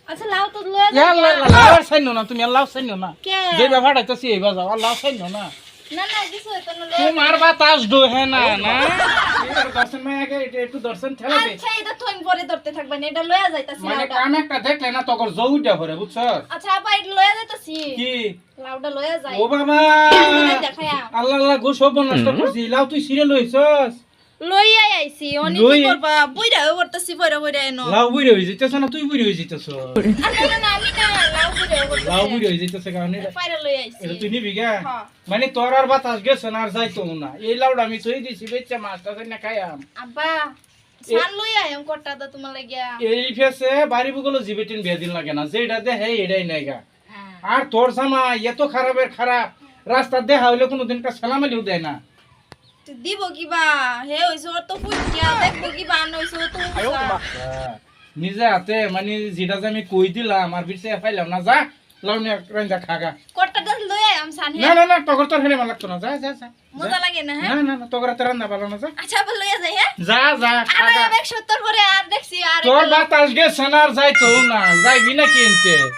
আচ্ছা লাউ তো লয়ে ইয়া যাই লাউ সাইনো না তুমি লাউ সাইনো না কে যে ব্যাপারটাইতেছি এই বাজাও লাউ সাইনো না না না কিছু হইতো না লয়ে তোমার বাতাস ডোহে না না এর দর্শন মাই আগে একটু দর্শন ঠেলা দে আচ্ছা এটা তুই পরে ধরতে থাকবেন এটা লয়ে যাইতাছি মানে লাউটা কাম একটা দেখলে না তখন জৌটা ভরে বুঝছ আচ্ছা আপা এটা লয়ে যাইতাছি কি লাউটা লয়ে যাই ও বাবা দেখায়া আল্লাহ আল্লাহ গো সব নষ্ট করছি লাউ তুই সিরিয়াল হইছস লইয়াই আইছি অনি কি করবা বইরা করতেছি বইরা এনো লাউ বুইরে হই যাইতেছ না তুই বুইরে হই যাইতেছ না না আমি না লাউ বইরা করতেছি লাউ বুইরে হই যাইতেছ কারণে পায়রা লই আইছি এটা তুই নিবি গা হ্যাঁ। মানে তোর আর বাতাস গেছে না আর যাইতো না এই লাউটা আমি থই দিছি বেচ্চা মাছটা না খাইয়াম আব্বা সান লই আইম কটটা তো তোমার লাগিয়া এই ফেসে বাড়ি বুগুলো জিবেটিন বেদিন লাগে না যেটা দেখে এটাই নাই গা হ্যাঁ আর তোর জামা এত খারাপের খারাপ রাস্তা দেখা হইলে কোনোদিন কা সালাম আলিও দেয় না তো দিব কিবা হে হইছো তো ফুটিয়া দেখবো কিবা আন হইছো তো নিজে হাতে মানে যেটা যে আমি কই দিলাম আর পিছে পাইলাম না যা লাউনি রাঞ্জা খাগা কটটা লই আইম সান না হে না না তগর তোর হেলে লাগতো না যা যা যা মজা লাগে না না হ্যাঁ না না তগর তোর রান্না ভালো না যা আচ্ছা আবার লইয়া যাই হ্যাঁ যা যা আর খাগা 170 পরে আর দেখছি আর তোর বাতাস গেছে না আর যাইতো না যাইবি না কিনতে